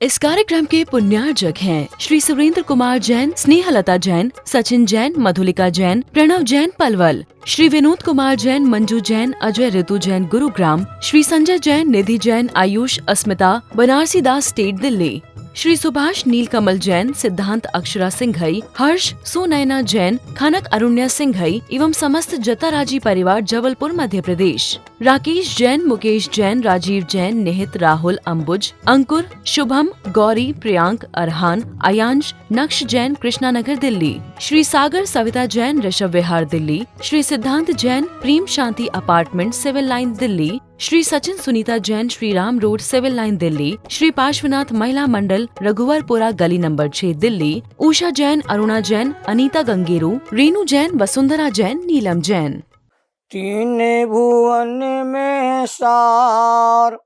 इस कार्यक्रम के पुण्यार्जक हैं श्री सुरेंद्र कुमार जैन, स्नेहलता जैन, सचिन जैन, मधुलिका जैन, प्रणव जैन पलवल, श्री विनोद कुमार जैन, मंजू जैन, अजय ऋतु जैन गुरुग्राम, श्री संजय जैन, निधि जैन, आयुष, अस्मिता, बनारसी दास स्टेट दिल्ली, श्री सुभाष नीलकमल जैन, सिद्धांत अक्षरा सिंघई, हर्ष सुनैना जैन, खनक अरुण्या सिंघई एवं समस्त जताराजी परिवार जबलपुर मध्य प्रदेश। राकेश जैन, मुकेश जैन, राजीव जैन, निहित, राहुल, अंबुज, अंकुर, शुभम, गौरी, प्रियांक, अरहान, आयांश, नक्श जैन, कृष्णानगर दिल्ली, श्री सागर सविता जैन, ऋषभ विहार Delhi, Shri Siddhant Jain, Prem Shanti apartment, civil line Delhi, Shri Sachin Sunita Jain, Shri Ram road, civil line Delhi, Shri Parshvanath Mahila Mandal, Raghuvarpura गली नंबर 6 दिल्ली, उषा जैन, अरुणा जैन, अनीता गंगेरू, रेणु जैन, वसुंधरा जैन, नीलम जैन। तीन भुवन में सार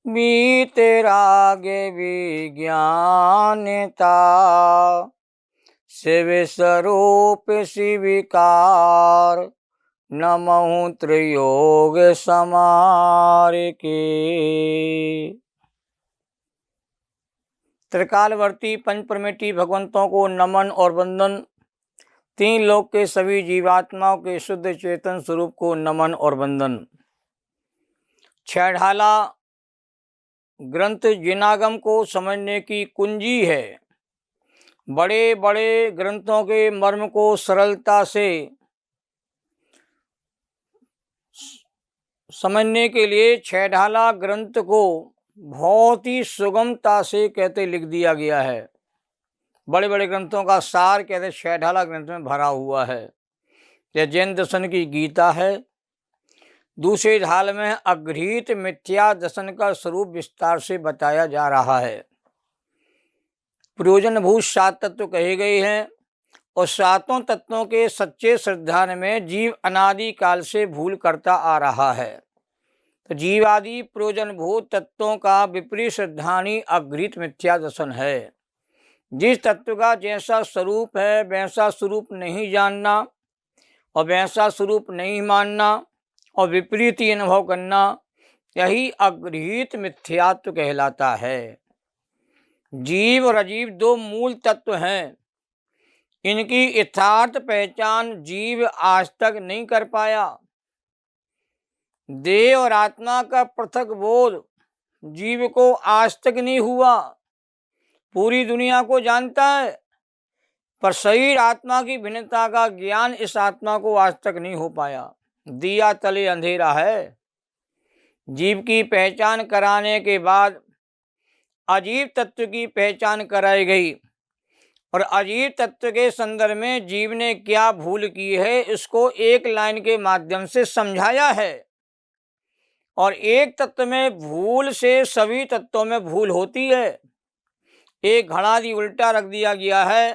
बीते रागे विज्ञानता, शिव स्वरूप शिविकार, नमः त्रियोग समार के। त्रिकालवर्ती पंचप्रमेटी भगवंतों को नमन और वंदन। तीन लोक के सभी जीवात्माओं के शुद्ध चेतन स्वरूप को नमन और वंदन। छहढाला ग्रंथ जिनागम को समझने की कुंजी है। बड़े बड़े ग्रंथों के मर्म को सरलता से समझने के लिए छहढाला ग्रंथ को बहुत ही सुगमता से कहते लिख दिया गया है। बड़े बड़े ग्रंथों का सार कहते छहढाला ग्रंथ में भरा हुआ है। यह जैन दर्शन की गीता है। दूसरे ढाल में अगृहीत मिथ्या दर्शन का स्वरूप विस्तार से बताया जा रहा है। प्रयोजनभूत 7 तत्व कहे गए हैं और 7 तत्वों के सच्चे श्रद्धान में जीव अनादि काल से भूल करता आ रहा है। तो जीवादि प्रयोजनभूत तत्वों का विपरीत श्रद्धानी अगृहीत मिथ्या दर्शन है। जिस तत्व का जैसा स्वरूप है वैसा स्वरूप नहीं जानना और वैसा स्वरूप नहीं मानना और विपरीत ही अनुभव करना, यही अगृहीत मिथ्यात्व कहलाता है। जीव और अजीव 2 मूल तत्व हैं। इनकी यथार्थ पहचान जीव आज तक नहीं कर पाया। देह और आत्मा का पृथक बोध जीव को आज तक नहीं हुआ। पूरी दुनिया को जानता है पर शरीर आत्मा की भिन्नता का ज्ञान इस आत्मा को आज तक नहीं हो पाया। दिया तले अंधेरा है। जीव की पहचान कराने के बाद अजीव तत्व की पहचान कराई गई और अजीव तत्व के संदर्भ में जीव ने क्या भूल की है इसको एक लाइन के माध्यम से समझाया है। और एक तत्व में भूल से सभी तत्वों में भूल होती है। एक घड़ा यदि उल्टा रख दिया गया है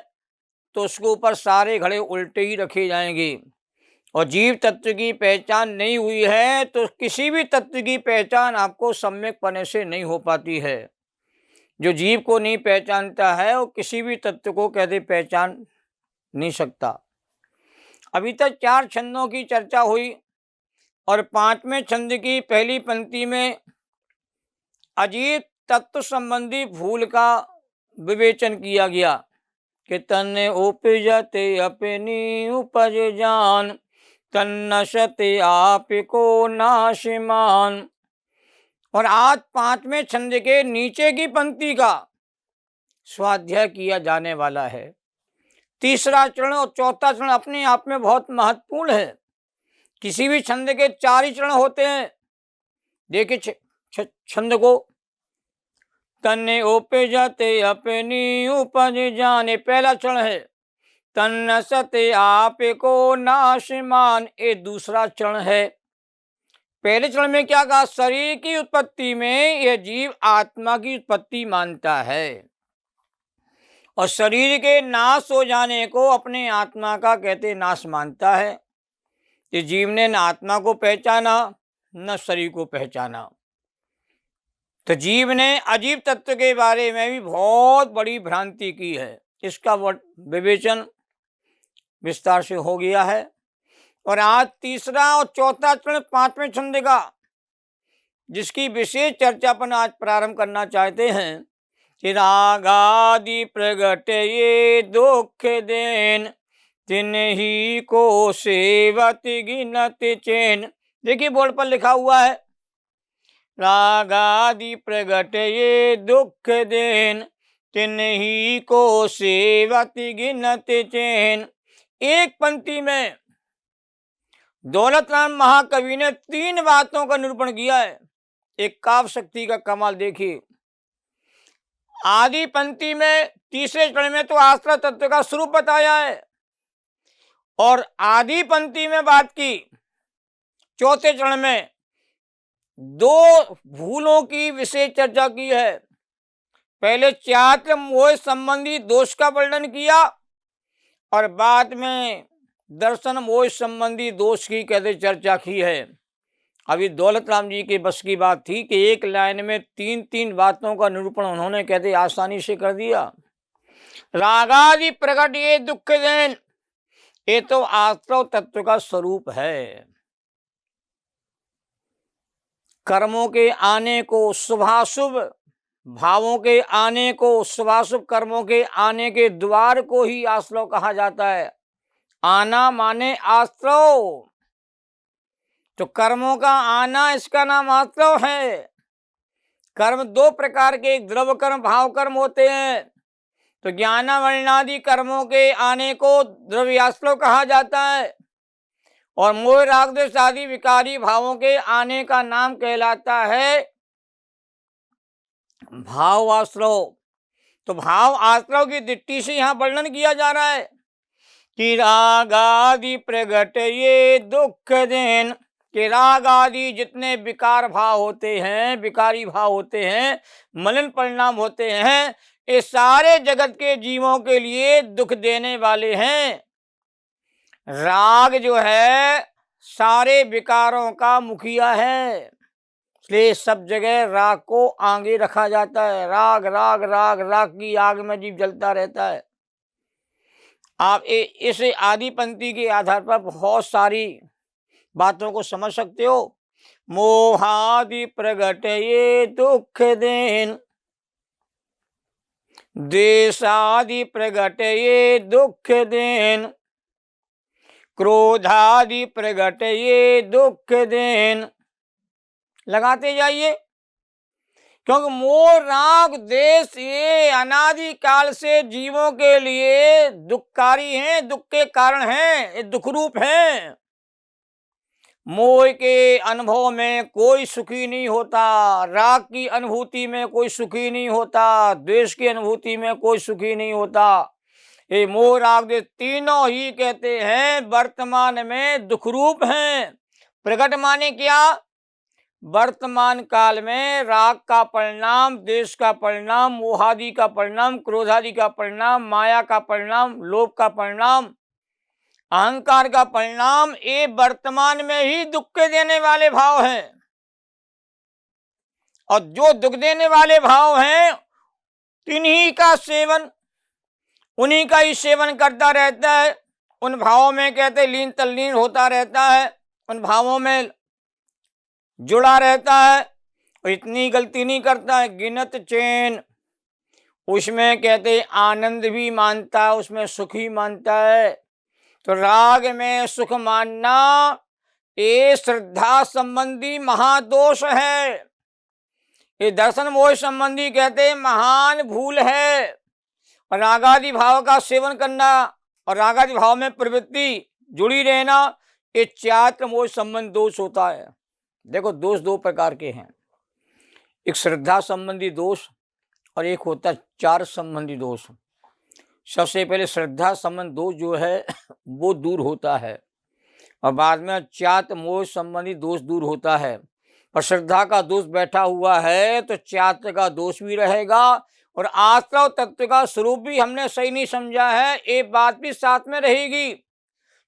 तो उसके ऊपर सारे घड़े उल्टे ही रखे जाएंगे। और जीव तत्व की पहचान नहीं हुई है तो किसी भी तत्व की पहचान आपको सम्यक पने से नहीं हो पाती है। जो जीव को नहीं पहचानता है वो किसी भी तत्व को कहते पहचान नहीं सकता। अभी तक 4 छंदों की चर्चा हुई और 5वें छंद की पहली पंक्ति में अजीव तत्व संबंधी भूल का विवेचन किया गया कि तन उपजते अपनी उपज जान, तन नशते आप को नाशमान। और आज 5वें छंद के नीचे की पंक्ति का स्वाध्याय किया जाने वाला है। तीसरा चरण और चौथा चरण अपने आप में बहुत महत्वपूर्ण है। किसी भी छंद के 4 ही चरण होते हैं। देखिए छंद को, तन उपजते अपनी उपज जाने पहला चरण है। तन सते आप को नाशमान ये दूसरा चरण है। पहले चरण में क्या कहा? शरीर की उत्पत्ति में यह जीव आत्मा की उत्पत्ति मानता है और शरीर के नाश हो जाने को अपने आत्मा का कहते नाश मानता है। इस जीव ने न आत्मा को पहचाना न शरीर को पहचाना। तो जीव ने अजीव तत्व के बारे में भी बहुत बड़ी भ्रांति की है। इसका विवेचन विस्तार से हो गया है। और आज तीसरा और चौथा चरण 5वें छंद का जिसकी विशेष चर्चा अपन आज प्रारंभ करना चाहते हैं कि रागादि प्रगट ये दुख देन, तिन्ही को सेवत गिनत चैन। देखिए बोर्ड पर लिखा हुआ है, रागादि प्रगट ये दुख देन, तिन्ही को सेवत गिनत चैन। एक पंक्ति में दौलत राम महाकवि ने 3 बातों का निरूपण किया है। एक काव्य शक्ति का कमाल देखिए। आदि पंक्ति में तीसरे चरण में तो आश्रय तत्व का स्वरूप बताया है, और आदि पंक्ति में बात की चौथे चरण में 2 भूलों की विशेष चर्चा की है। पहले चात्र मोह संबंधी दोष का वर्णन किया, और बाद में दर्शन मोह संबंधी दोष की कहते चर्चा की है। अभी दौलत राम जी के बस की बात थी कि एक लाइन में 3 बातों का निरूपण उन्होंने कहते आसानी से कर दिया। रागादि प्रकट ये दुख देन, ये तो आश्रव तत्व का स्वरूप है। कर्मों के आने को, शुभाशुभ भावों के आने को, शुभाशुभ कर्मों के आने के द्वार को ही आश्रव कहा जाता है। आना माने आश्रव, तो कर्मों का आना इसका नाम आश्रव है। कर्म 2 प्रकार के, एक द्रव्य कर्म, भाव कर्म होते हैं। तो ज्ञानावरणादि कर्मों के आने को द्रव्याश्रव कहा जाता है, और मोह राग द्वेष आदि विकारी भावों के आने का नाम कहलाता है भाव आश्रव। तो भाव आश्रव की दृष्टि से यहाँ वर्णन किया जा रहा है कि रागादि प्रगट ये दुख देन, कि राग आदि जितने विकार भाव होते हैं, विकारी भाव होते हैं, मलिन परिणाम होते हैं, ये सारे जगत के जीवों के लिए दुख देने वाले हैं। राग जो है सारे विकारों का मुखिया है, इसलिए सब जगह राग को आगे रखा जाता है। राग राग राग राग की आग में जीव जलता रहता है। आप इस आदि पंक्ति के आधार पर बहुत सारी बातों को समझ सकते हो। मोहादि प्रगट ये दुख देन, देशादि प्रगट ये दुख देन, क्रोधादि प्रगट ये दुख देन। लगाते जाइए, क्योंकि मोह राग देश ये अनादि काल से जीवों के लिए दुखकारी हैं, दुख के कारण हैं, ये दुख रूप हैं। मोह के अनुभव में कोई सुखी नहीं होता, राग की अनुभूति में कोई सुखी नहीं होता, द्वेष की अनुभूति में कोई सुखी नहीं होता। ये मोह राग द्वेष तीनों ही कहते हैं वर्तमान में दुख रूप हैं। प्रकट माने क्या? वर्तमान काल में राग का परिणाम, द्वेष का परिणाम, मोहादि का परिणाम, क्रोधादि का परिणाम, माया का परिणाम, लोभ का परिणाम, अहंकार का परिणाम, ये वर्तमान में ही दुख के देने वाले भाव हैं। और जो दुख देने वाले भाव हैं तिन्हीं का सेवन, उन्हीं का ही सेवन करता रहता है। उन भावों में कहते लीन तल्लीन होता रहता है, उन भावों में जुड़ा रहता है, और इतनी गलती नहीं करता है। गिनत चैन, उसमें कहते आनंद भी मानता है, उसमें सुख ही मानता है। तो राग में सुख मानना ये श्रद्धा संबंधी महादोष है। ये दर्शन मोह संबंधी कहते महान भूल है। और रागादि भाव का सेवन करना और रागादि भाव में प्रवृत्ति जुड़ी रहना, ये चात्र मोह संबंध दोष होता है। देखो दोष 2 प्रकार के हैं, एक श्रद्धा संबंधी दोष और एक होता है चार संबंधी दोष। सबसे पहले श्रद्धा संबंध दोष जो है वो दूर होता है, और बाद में चात्र मोह संबंधी दोष दूर होता है। पर श्रद्धा का दोष बैठा हुआ है तो चात्र का दोष भी रहेगा, और आश्रव तत्व का स्वरूप भी हमने सही नहीं समझा है, ये बात भी साथ में रहेगी।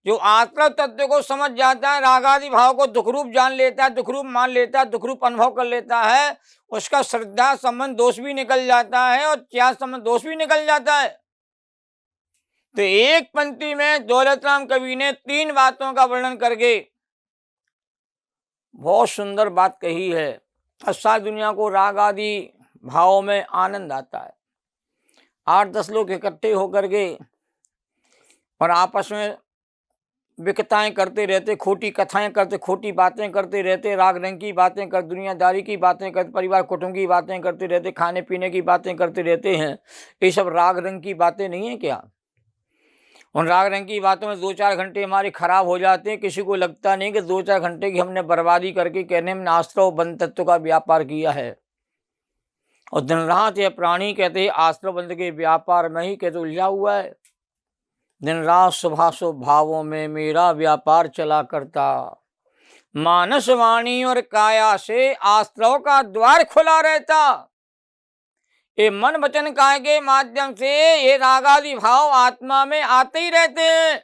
जो आश्रव तत्व को समझ जाता है, रागादि भाव को दुखरूप जान लेता है, दुखरूप मान लेता है, दुखरूप अनुभव कर लेता है, उसका श्रद्धा संबंध दोष भी निकल जाता है और चात्र संबंध दोष भी निकल जाता है। तो एक पंक्ति में दौलत राम कवि ने 3 बातों का वर्णन करके बहुत सुंदर बात कही है और सारी दुनिया को राग आदि भावों में आनंद आता है। 8-10 लोग इकट्ठे होकर के और आपस में विकताएं करते रहते, खोटी कथाएं करते, खोटी बातें करते रहते, राग रंग की बातें कर, दुनियादारी की बातें करते, परिवार कुटुंब की बातें करते रहते, खाने पीने की बातें करते रहते हैं। ये सब राग रंग की बातें नहीं है क्या? उन राग रंग की बातों में 2-4 घंटे हमारे खराब हो जाते हैं। किसी को लगता नहीं कि 2-4 घंटे की हमने बर्बादी करके कहने में आश्रव बंध तत्व का व्यापार किया है। और दिन रात यह प्राणी कहते हैं आश्रव बंध के व्यापार में ही कहते उलझा हुआ है। दिन रात शुभाशुभ भावों में मेरा व्यापार चला करता, मानस वाणी और काया से आश्रव का द्वार खुला रहता। ये मन वचन काय के माध्यम से ये रागादि भाव आत्मा में आते ही रहते हैं।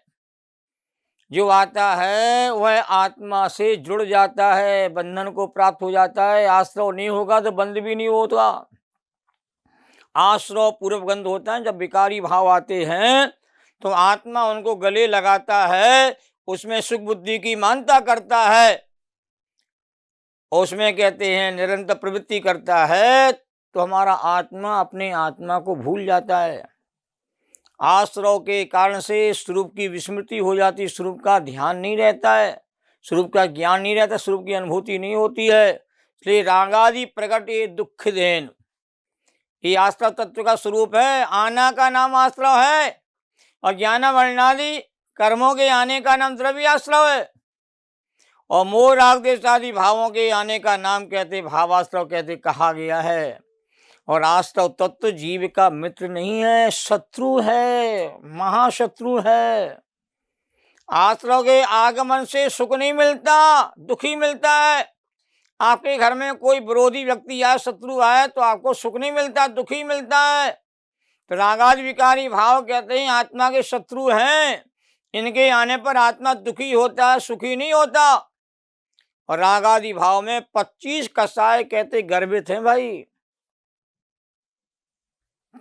जो आता है वह आत्मा से जुड़ जाता है, बंधन को प्राप्त हो जाता है। आश्रव नहीं होगा तो बंध भी नहीं होता। आश्रव पूर्वगंध होता है। जब विकारी भाव आते हैं तो आत्मा उनको गले लगाता है, उसमें सुख बुद्धि की मानता करता है, उसमें कहते हैं निरंतर प्रवृत्ति करता है, तो हमारा आत्मा अपने आत्मा को भूल जाता है। आश्रव के कारण से स्वरूप की विस्मृति हो जाती, स्वरूप का ध्यान नहीं रहता है, स्वरूप का ज्ञान नहीं रहता, स्वरूप की अनुभूति नहीं होती है। इसलिए रागादि प्रकट ये दुख देन, ये आश्रव तत्व का स्वरूप है। आना का नाम आश्रव है और ज्ञान वर्णादि कर्मों के आने का नाम द्रव्य आश्रव है। और मोह राग देश आदि भावों के आने का नाम कहते भावाश्रव कहते कहा गया है। और आश्रव तत्व जीव का मित्र नहीं है, शत्रु है, महाशत्रु है। आश्रव के आगमन से सुख नहीं मिलता, दुखी मिलता है। आपके घर में कोई विरोधी व्यक्ति आए, शत्रु आए तो आपको सुख नहीं मिलता, दुखी मिलता है। तो रागादि विकारी भाव कहते हैं आत्मा के शत्रु हैं, इनके आने पर आत्मा दुखी होता है, सुखी नहीं होता। और रागादि भाव में 25 कसाय कहते गर्भित हैं भाई।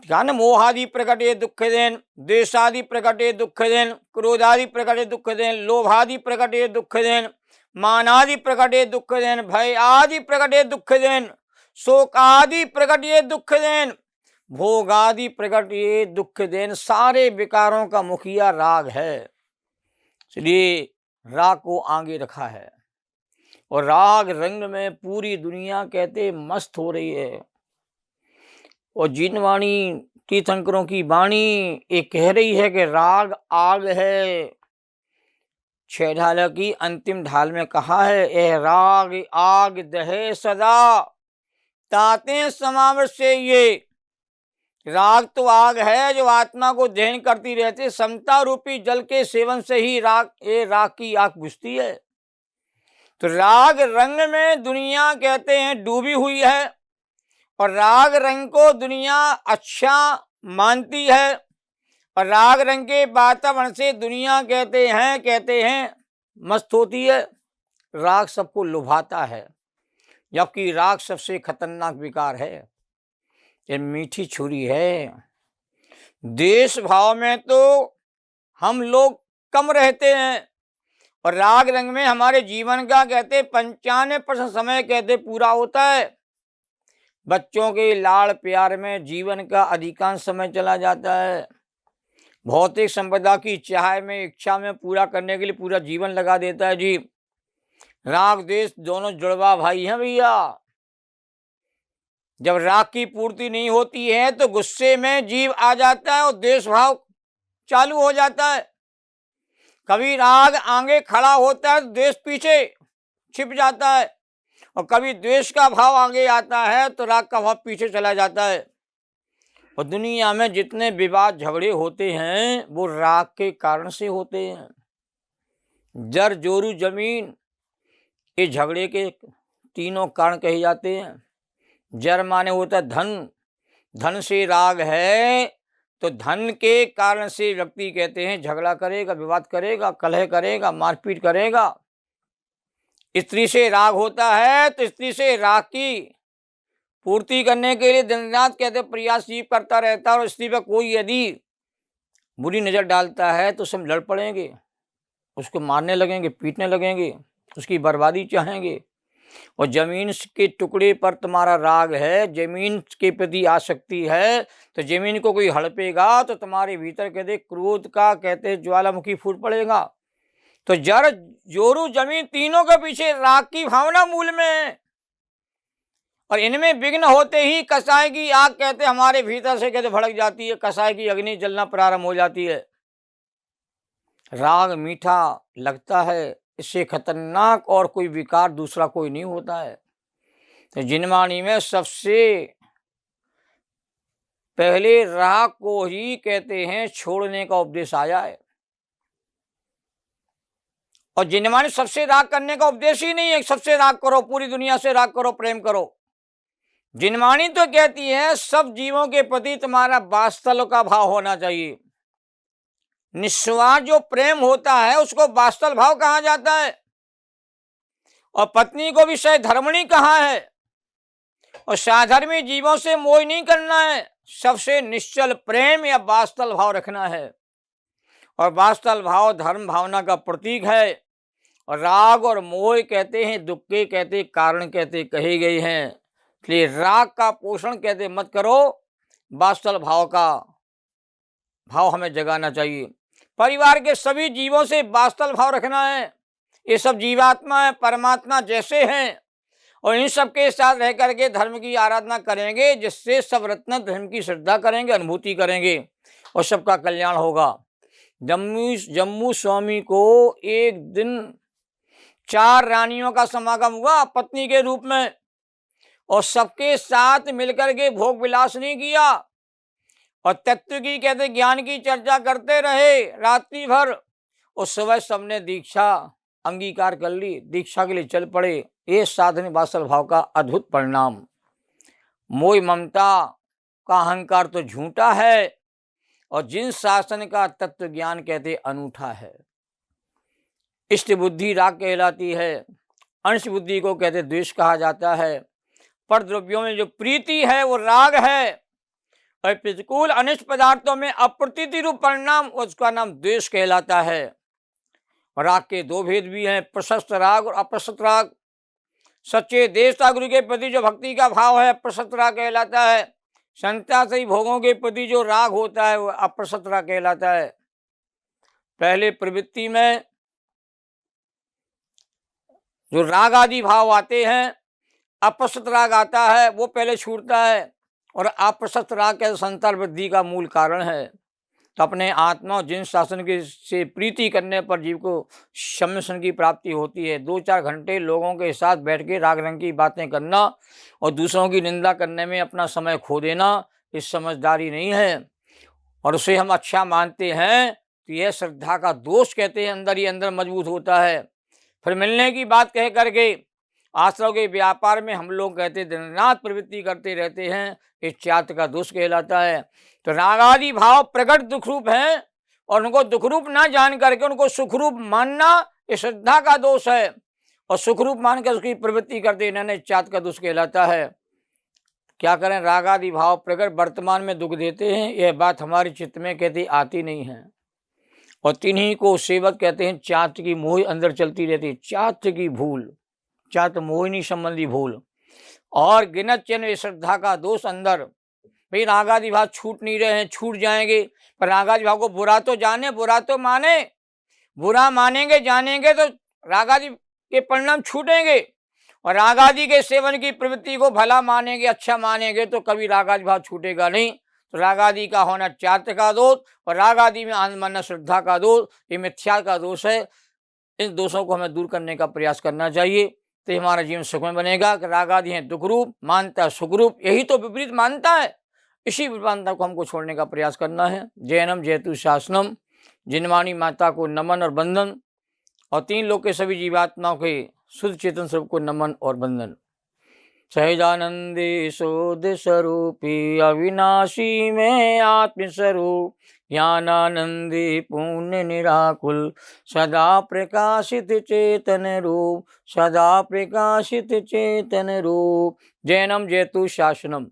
ज्ञान मोहादि प्रकटे दुख देन, द्वेषादि प्रकटे दुख देन, क्रोधादि प्रकटे दुख देन, लोभादि प्रकटे दुख देन, मानादि प्रकटे दुख देन, भय आदि प्रकटे दुख देन, शोक आदि प्रकटे दुख देन, भोगादि प्रकटे दुख देन। सारे विकारों का मुखिया राग है, इसलिए राग को आगे रखा है। और राग रंग में पूरी दुनिया कहते मस्त हो रही है। और जिन वाणी तीर्थंकरों की वाणी ये कह रही है कि राग आग है। 6 ढाल की अंतिम ढाल में कहा है ए राग आग दहे सदा, ताते समावर से ये। राग तो आग है जो आत्मा को दहन करती रहती, समता रूपी जल के सेवन से ही राग की आग बुझती है। तो राग रंग में दुनिया कहते हैं डूबी हुई है और राग रंग को दुनिया अच्छा मानती है। और राग रंग के वातावरण से दुनिया कहते हैं मस्त होती है। राग सबको लुभाता है, जबकि राग सबसे खतरनाक विकार है। ये मीठी छुरी है। देश भाव में तो हम लोग कम रहते हैं और राग रंग में हमारे जीवन का कहते 95% समय कहते पूरा होता है। बच्चों के लाड़ प्यार में जीवन का अधिकांश समय चला जाता है। भौतिक संपदा की चाह में, इच्छा में पूरा करने के लिए पूरा जीवन लगा देता है जी। राग देश दोनों जुड़वा भाई हैं भैया। जब राग की पूर्ति नहीं होती है तो गुस्से में जीव आ जाता है और देश भाव चालू हो जाता है। कभी राग आगे खड़ा होता है तो द्वेष पीछे छिप जाता है, और कभी द्वेष का भाव आगे आता है तो राग का भाव पीछे चला जाता है। और दुनिया में जितने विवाद झगड़े होते हैं वो राग के कारण से होते हैं। जर जोरू जमीन, ये झगड़े के तीनों कारण कहे जाते हैं। जर माने होता धन, धन से राग है तो धन के कारण से व्यक्ति कहते हैं झगड़ा करेगा, विवाद करेगा, कलह करेगा, मारपीट करेगा। स्त्री से राग होता है तो स्त्री से राग की पूर्ति करने के लिए दिन रात कहते प्रयास जीव करता रहता है। और स्त्री पर कोई यदि बुरी नज़र डालता है तो सब लड़ पड़ेंगे, उसको मारने लगेंगे, पीटने लगेंगे, उसकी बर्बादी चाहेंगे। और जमीन के टुकड़े पर तुम्हारा राग है, जमीन के प्रति आसक्ति है, तो जमीन को कोई हड़पेगा तो तुम्हारे भीतर कहते क्रोध का कहते ज्वालामुखी फूट पड़ेगा। तो जड़ जोरू जमीन तीनों के पीछे राग की भावना मूल में है, और इनमें विघ्न होते ही कसाय की आग कहते हमारे भीतर से कहते भड़क जाती है, कसाय की अग्नि जलना प्रारंभ हो जाती है। राग मीठा लगता है, इससे खतरनाक और कोई विकार दूसरा कोई नहीं होता है। तो जिनवाणी में सबसे पहले राग को ही कहते हैं छोड़ने का उपदेश आया है, और जिनवाणी सबसे राग करने का उपदेश ही नहीं है सबसे राग करो, पूरी दुनिया से राग करो, प्रेम करो। जिनवाणी तो कहती है सब जीवों के प्रति तुम्हारा वात्सल्य का भाव होना चाहिए। निस्वार्थ जो प्रेम होता है उसको वात्सल्य भाव कहा जाता है, और पत्नी को भी सह धर्मणी कहा है, और साधर्मी जीवों से मोह नहीं करना है, सबसे निश्चल प्रेम या वात्सल्य भाव रखना है। और वात्सल्य भाव धर्म भावना का प्रतीक है। और राग और मोह कहते हैं दुख के कहते कारण कहते कहे गए हैं, इसलिए राग का पोषण कहते मत करो, वात्सल्य भाव का भाव हमें जगाना चाहिए। परिवार के सभी जीवों से वात्सल्य भाव रखना है। ये सब जीवात्मा है, परमात्मा जैसे हैं, और इन सब के साथ रह करके धर्म की आराधना करेंगे, जिससे सब रत्न धर्म की श्रद्धा करेंगे, अनुभूति करेंगे, और सबका कल्याण होगा। जम्मू स्वामी को एक दिन 4 रानियों का समागम हुआ पत्नी के रूप में, और सबके साथ मिलकर के भोग विलास नहीं किया, और तत्व की कहते ज्ञान की चर्चा करते रहे रात्रि भर। उस समय सबने दीक्षा अंगीकार कर ली, दीक्षा के लिए चल पड़े। ये साधन वात्सल्य भाव का अद्भुत परिणाम। मोह ममता का अहंकार तो झूठा है, और जिन शासन का तत्व ज्ञान कहते अनूठा है। इष्ट बुद्धि राग कहलाती है, अंश बुद्धि को कहते द्वेष कहा जाता है। पर द्रव्यों में जो प्रीति है वो राग है, और प्रतिकूल अनिष्ट पदार्थों में अप्रतीति रूप परिणाम उसका नाम द्वेष कहलाता है। राग के 2 भेद भी हैं, प्रशस्त राग और अप्रशस्त राग। सच्चे देवता गुरु के प्रति जो भक्ति का भाव है प्रशस्त राग कहलाता है। संतासई भोगों के प्रति जो राग होता है वो अप्रशस्त राग कहलाता है। पहले प्रवृत्ति में जो राग आदि भाव आते हैं, अप्रशस्त राग आता है, वो पहले छूटता है, और अप्रशस्त राग के संतान वृद्धि का मूल कारण है। तो अपने आत्मा और जिन शासन के से प्रीति करने पर जीव को शमन की प्राप्ति होती है। 2-4 घंटे लोगों के साथ बैठ के राग रंग की बातें करना और दूसरों की निंदा करने में अपना समय खो देना, इस समझदारी नहीं है, और उसे हम अच्छा मानते हैं तो यह श्रद्धा का दोष कहते हैं, अंदर ही अंदर मजबूत होता है। फिर मिलने की बात कह करके आश्रम के व्यापार में हम लोग कहते दिन रात प्रवृत्ति करते रहते हैं, इस चात का दोष कहलाता है। तो रागादि भाव प्रकट दुख रूप है, और उनको दुख रूप ना जान करके उनको सुख रूप मानना ये श्रद्धा का दोष है, और सुख रूप मान कर उसकी प्रवृत्ति करते इन्होंने चात का दोष कहलाता है। क्या करें, रागादि भाव प्रकट वर्तमान में दुख देते हैं, यह बात हमारे चित्त में कहते आती नहीं है, और तिन्हीं को सेवक कहते हैं चात की मोह अंदर चलती रहती है। चात की भूल, चात मोहिनी संबंधी भूल, और गिनत चिन्ह श्रद्धा का दोष अंदर। भाई रागादि भाव छूट नहीं रहे हैं, छूट जाएंगे, पर रागादि भाव को बुरा तो जाने, बुरा तो माने। बुरा मानेंगे जानेंगे तो रागादि के परिणाम छूटेंगे, और रागादि के सेवन की प्रवृत्ति को भला मानेंगे, अच्छा मानेंगे तो कभी रागादि भाव छूटेगा नहीं। तो रागादि का होना चात का दोष, और रागादि में आनंद मानना श्रद्धा का दोष, ये मिथ्या का दोष है। इन दोषों को हमें दूर करने का प्रयास करना चाहिए, तो हमारा जीवन सुखमय बनेगा। कि रागादि है दुख रूप, मानता सुख रूप, यही तो विपरीत मानता है। इसी विपरीतता को हमको छोड़ने का प्रयास करना है। जैनम जयतु शासनम, जिनवाणी माता को नमन और बंधन, और 3 लोक के सभी जीवात्माओं के शुद्ध चेतन स्वरूप को नमन और बंधन। सहजानंदे शोध स्वरूपी अविनाशी में आत्मस्वरूप, ज्ञानानंदे पुण्य निराकुल, सदा प्रकाशित चेतन रूप, सदा प्रकाशित चेतन रूप। जैनम जयतु शासनम।